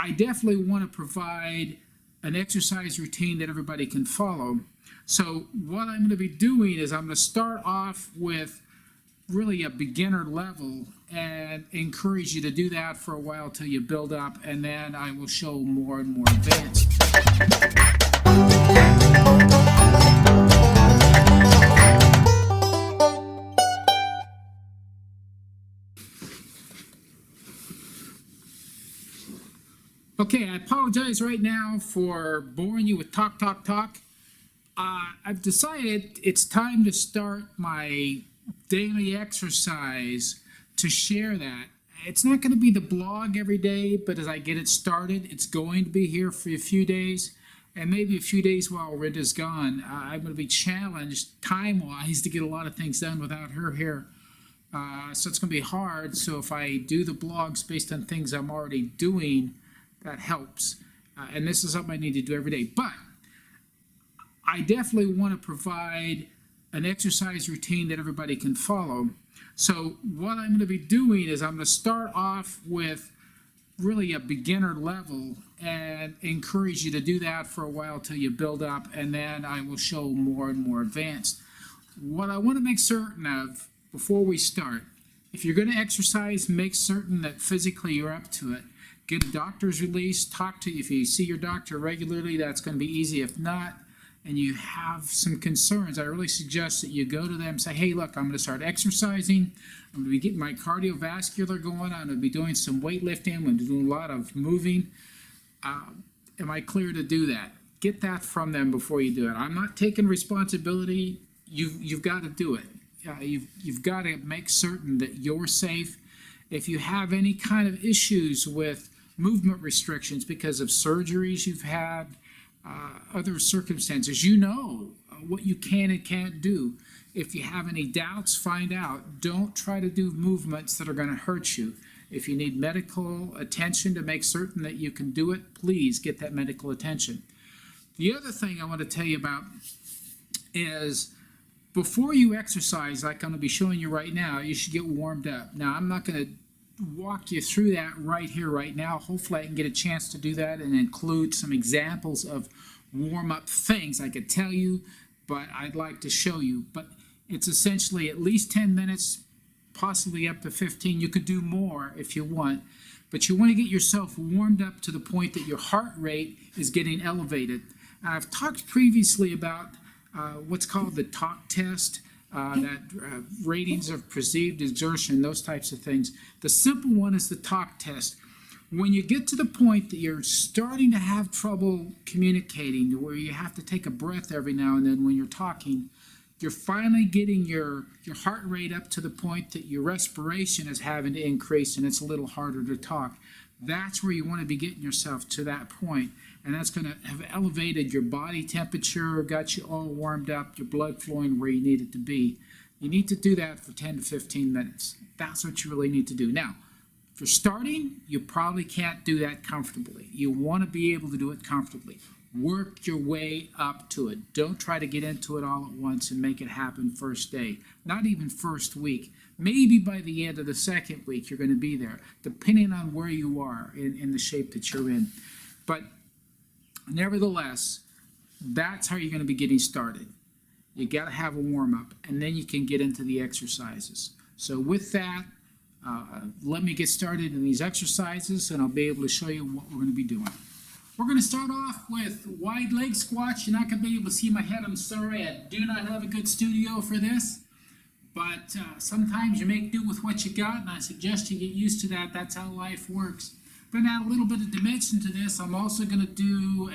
I definitely want to provide an exercise routine that everybody can follow. So what I'm going to be doing is I'm going to start off with really a beginner level and encourage you to do that for a while till you build up, and then I will show more and more advanced. Okay, I apologize right now for boring you with talk. I've decided it's time to start my daily exercise to share that. It's not going to be the blog every day, but as I get it started, it's going to be here for a few days, and maybe a few days while Rhenda's gone. I'm going to be challenged time-wise to get a lot of things done without her here. So it's going to be hard. So if I do the blogs based on things I'm already doing, that helps. And this is something I need to do every day. But I definitely want to provide an exercise routine that everybody can follow. So what I'm going to be doing is I'm going to start off with really a beginner level and encourage you to do that for a while till you build up, and then I will show more and more advanced. What I want to make certain of before we start, if you're going to exercise, make certain that physically you're up to it. Get a doctor's release, talk to you. If you see your doctor regularly, that's going to be easy. If not, and you have some concerns, I really suggest that you go to them and say, hey, look, I'm going to start exercising. I'm going to be getting my cardiovascular going. I'm going to be doing some weightlifting. I'm going to be doing a lot of moving. Am I clear to do that? Get that from them before you do it. I'm not taking responsibility. You've got to do it. You've got to make certain that you're safe. If you have any kind of issues with movement restrictions because of surgeries you've had, other circumstances, you know what you can and can't do. If you have any doubts, find out. Don't try to do movements that are going to hurt you. If you need medical attention to make certain that you can do it, please get that medical attention. The other thing I want to tell you about is before you exercise, like I'm going to be showing you right now, you should get warmed up. Now, I'm not going to walk you through that right here, right now. Hopefully I can get a chance to do that and include some examples of warm-up things I could tell you, but I'd like to show you. But it's essentially at least 10 minutes, possibly up to 15. You could do more if you want, but you want to get yourself warmed up to the point that your heart rate is getting elevated. I've talked previously about what's called the talk test. Ratings of perceived exertion, those types of things. The simple one is the talk test. When you get to the point that you're starting to have trouble communicating, where you have to take a breath every now and then when you're talking, you're finally getting your heart rate up to the point that your respiration is having to increase and it's a little harder to talk. That's where you want to be getting yourself to that point. And that's going to have elevated your body temperature, got you all warmed up, your blood flowing where you need it to be. You need to do that for 10 to 15 minutes. That's what you really need to do. Now, if you're starting, you probably can't do that comfortably. You want to be able to do it comfortably. Work your way up to it. Don't try to get into it all at once and make it happen first day. Not even first week. Maybe by the end of the second week, you're going to be there, depending on where you are in the shape that you're in. But nevertheless, that's how you're going to be getting started. You got to have a warm-up, and then you can get into the exercises. So with that, let me get started in these exercises, and I'll be able to show you what we're going to be doing. We're going to start off with wide leg squats. You're not going to be able to see my head. I'm sorry, I do not have a good studio for this. But sometimes you make do with what you got, and I suggest you get used to that. That's how life works. I'm going to add a little bit of dimension to this. I'm also going to do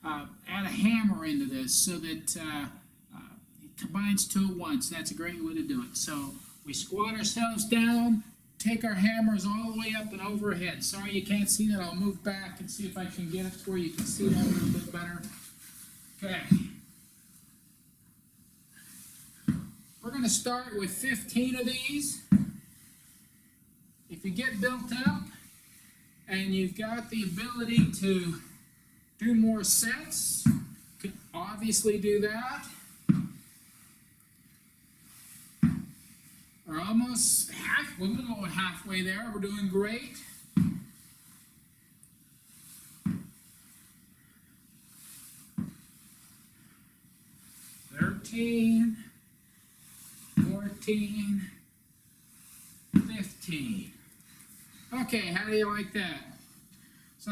add a hammer into this so that it combines two at once. That's a great way to do it. So we squat ourselves down, take our hammers all the way up and overhead. Sorry you can't see that. I'll move back and see if I can get it to where you can see that a little bit better. Okay. We're going to start with 15 of these. If you get built up and you've got the ability to do more sets, you can obviously do that. We're almost halfway there. We're doing great. 13, 14, 15. Okay, how do you like that? So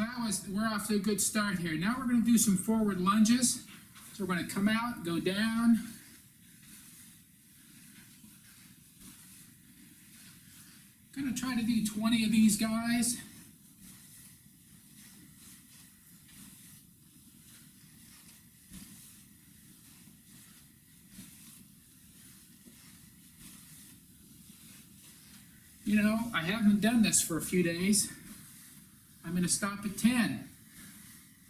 we're off to a good start here. Now we're going to do some forward lunges. So we're going to come out, go down. Going to try to do 20 of these guys. You know, I haven't done this for a few days. I'm going to stop at 10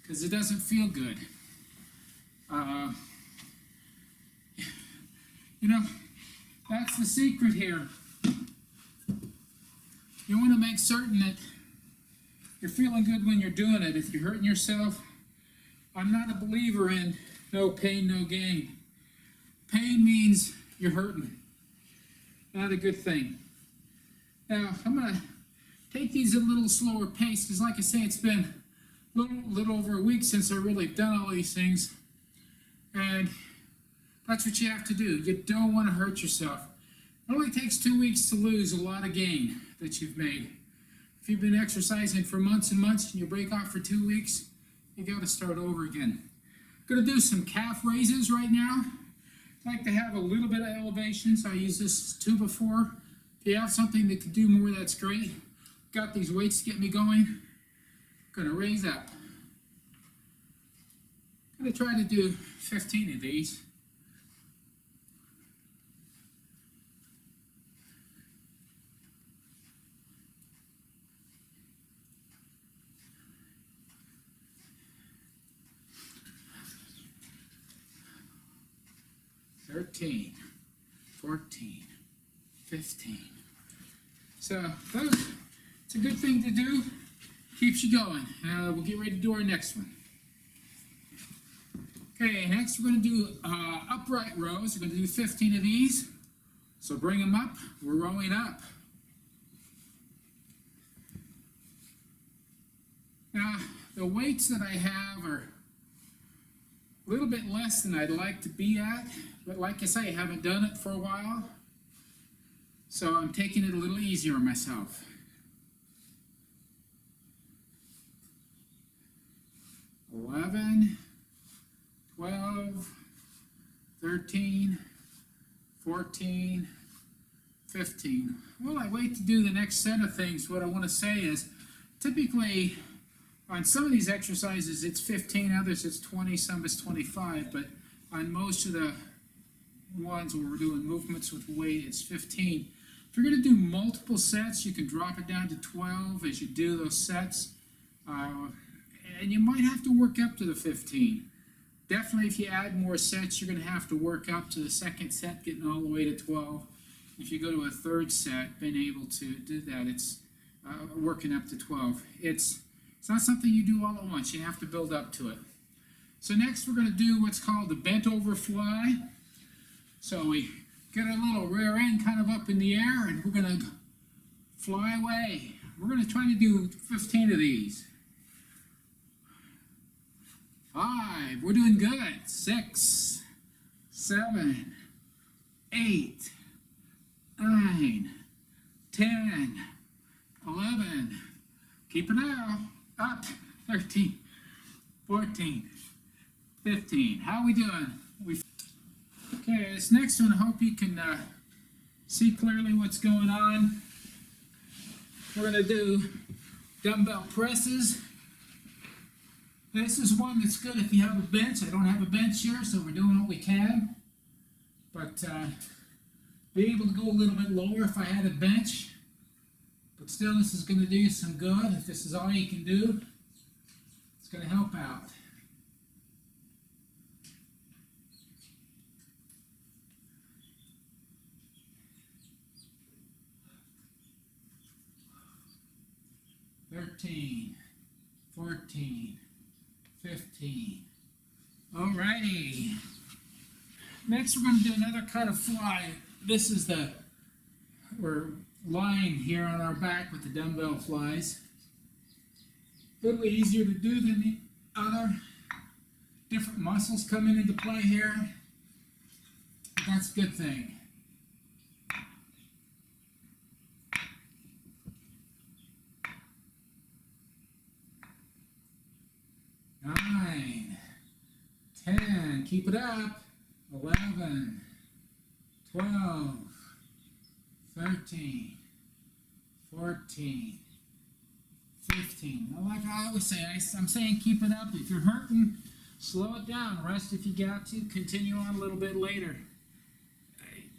because it doesn't feel good. You know, that's the secret here. You want to make certain that you're feeling good when you're doing it. If you're hurting yourself, I'm not a believer in no pain, no gain. Pain means you're hurting. Not a good thing. Now, I'm going to take these at a little slower pace because, like I say, it's been a little over a week since I've really done all these things. And that's what you have to do. You don't want to hurt yourself. It only takes 2 weeks to lose a lot of gain that you've made. If you've been exercising for months and months and you break off for 2 weeks, you got to start over again. I'm going to do some calf raises right now. I like to have a little bit of elevation, so I use this 2x4. If you have something that can do more, that's great. Got these weights to get me going. Gonna raise up. Gonna try to do 15 of these. $13, $14, $15. So it's a good thing to do. Keeps you going. We'll get ready to do our next one. Okay, next we're going to do upright rows. We're going to do 15 of these. So bring them up. We're rowing up. Now, the weights that I have are a little bit less than I'd like to be at. But like I say, I haven't done it for a while. So I'm taking it a little easier on myself. 11, 12, 13, 14, 15. While I wait to do the next set of things, what I want to say is, typically, on some of these exercises, it's 15, others it's 20, some it's 25, but on most of the ones where we're doing movements with weight, it's 15. If you're going to do multiple sets, you can drop it down to 12 as you do those sets. And you might have to work up to the 15. Definitely if you add more sets, you're going to have to work up to the second set, getting all the way to 12. If you go to a third set, being able to do that, it's working up to 12. It's not something you do all at once. You have to build up to it. So next we're going to do what's called the bent over fly. So we get our little rear end kind of up in the air, and we're going to fly away. We're going to try to do 15 of these. 5, we're doing good. 6, 7, 8, 9, 10, 11, keep it up, 13, 14, 15. How are we doing? Okay, this next one, I hope you can see clearly what's going on. We're going to do dumbbell presses. This is one that's good if you have a bench. I don't have a bench here, so we're doing what we can. But be able to go a little bit lower if I had a bench. But still, this is going to do you some good. If this is all you can do, it's going to help out. $13, $14, $15. Alrighty. Next we're going to do another kind of fly. This is we're lying here on our back with the dumbbell flies. A little easier to do than the other. Different muscles coming into play here. That's a good thing. Nine, 10, keep it up. 11, 12, 13, 14, 15. Now, like I always say, I'm saying keep it up. If you're hurting, slow it down. Rest if you got to. Continue on a little bit later.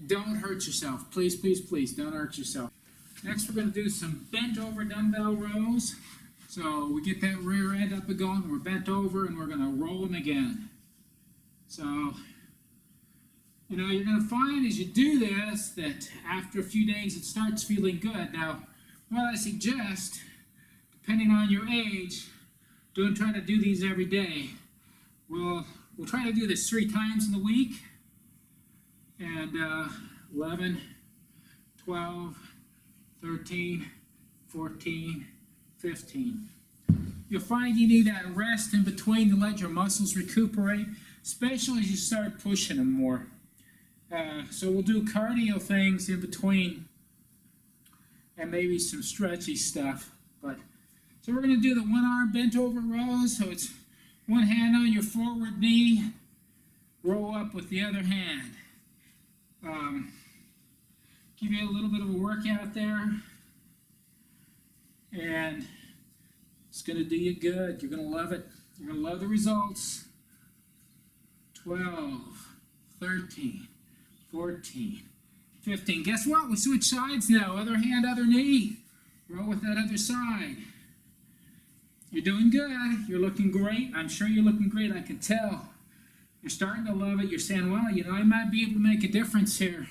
Don't hurt yourself. Please, please, please, don't hurt yourself. Next, we're going to do some bent over dumbbell rows. So we get that rear end up and going. We're bent over, and we're going to roll them again. So, you know, you're going to find as you do this that after a few days it starts feeling good. Now, what I suggest, depending on your age, don't try to do these every day. We'll try to do this 3 times in the week. And 11, 12, 13, 14, 15. You'll find you need that rest in between to let your muscles recuperate, especially as you start pushing them more. So we'll do cardio things in between and maybe some stretchy stuff. So we're going to do the 1 arm bent over rows. So it's one hand on your forward knee, roll up with the other hand. Give you a little bit of a workout there, and it's going to do you good. You're going to love it. You're going to love the results. 12, 13, 14, 15. Guess what? We switch sides now. Other hand, other knee. Roll with that other side. You're doing good. You're looking great. I'm sure you're looking great. I can tell. You're starting to love it. You're saying, well, you know, I might be able to make a difference here.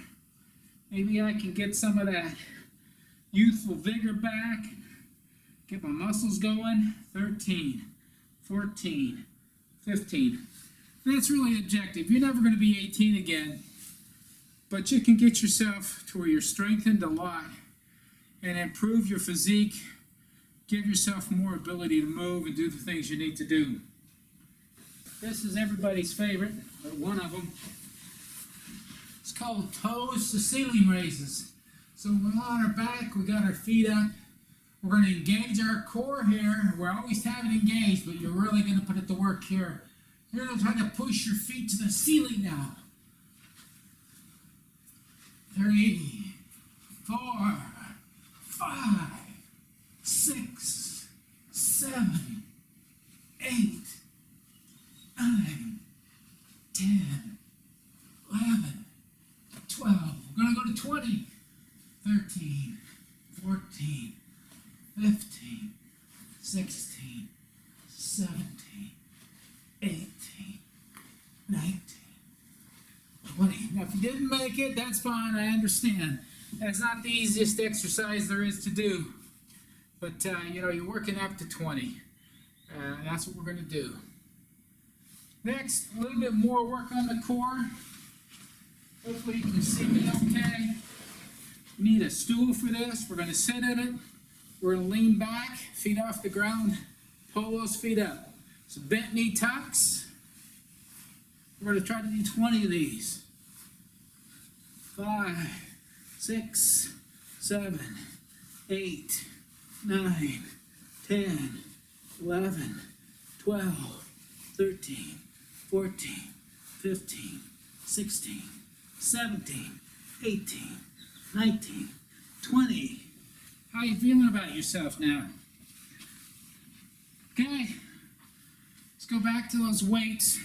Maybe I can get some of that youthful vigor back. Get my muscles going. 13, 14, 15. That's really the objective. You're never going to be 18 again. But you can get yourself to where you're strengthened a lot and improve your physique. Give yourself more ability to move and do the things you need to do. This is everybody's favorite, but one of them. It's called toes to ceiling raises. So we're on our back, we got our feet up. We're going to engage our core here. We're always having it engaged, but you're really going to put it to work here. You're going to try to push your feet to the ceiling now. 3, 4, 5, 6, 7, 8, 9, 10, 11, 12. We're going to go to 20, 13, 14, 15, 16, 17, 18, 19, 20. Now, if you didn't make it, that's fine. I understand. That's not the easiest exercise there is to do. But, you know, you're working up to 20. That's what we're going to do. Next, a little bit more work on the core. Hopefully you can see me okay. We need a stool for this. We're going to sit in it. We're going to lean back, feet off the ground, pull those feet up. So bent knee tucks. We're going to try to do 20 of these. 5, 6, 7, 8, 9, 10, 11, 12, 13, 14, 15, 16, 17, 18, 19, 20. How are you feeling about yourself now? Okay, let's go back to those weights.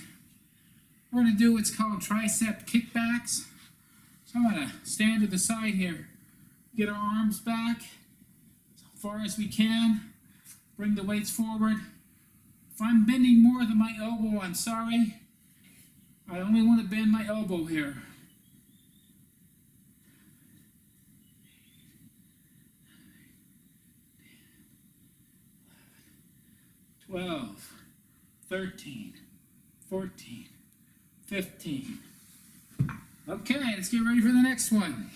We're going to do what's called tricep kickbacks. So I'm going to stand to the side here, get our arms back as far as we can, bring the weights forward. If I'm bending more than my elbow, I'm sorry. I only want to bend my elbow here. 12, 13, 14, 15. Okay, let's get ready for the next one.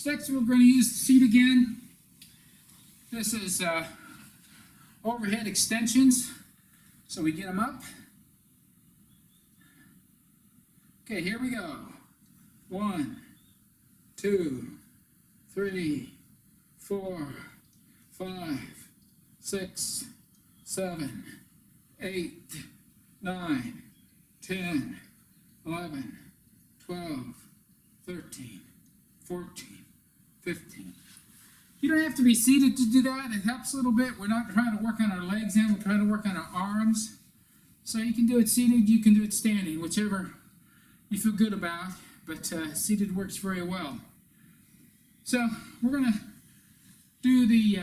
Next, we're going to use the seat again. This is overhead extensions. So we get them up. Okay, here we go. 1, 2, 3, 4, 5, 6, 7, 8, 9, 10, 11, 12, 13, 14, 15. You don't have to be seated to do that. It helps a little bit. We're not trying to work on our legs now. We're trying to work on our arms. So you can do it seated, you can do it standing, whichever you feel good about. But seated works very well. So we're going to do the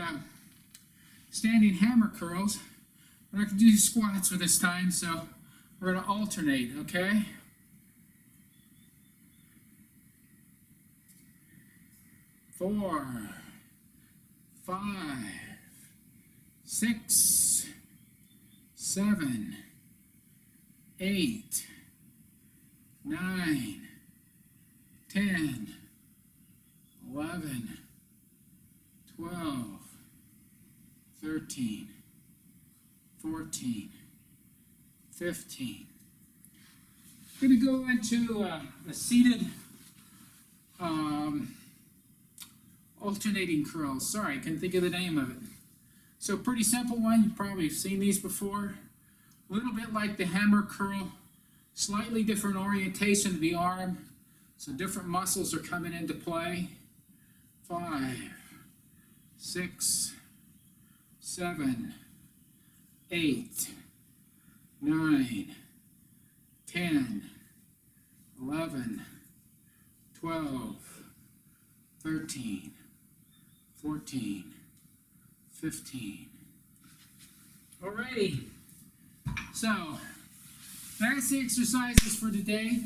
standing hammer curls. We're not going to do squats for this time, so we're going to alternate, okay? Four, 5, 6, 7, 8, 9, 10, 11, 12, 13, 14, 15. We're going to go into the seated alternating curls. Sorry, I couldn't think of the name of it. So pretty simple one. You've probably seen these before. A little bit like the hammer curl, slightly different orientation of the arm, so different muscles are coming into play. 5, 6, 7, 8, 9, 10, 11, 12, 13, 14, 15. Alrighty, so that's the exercises for today.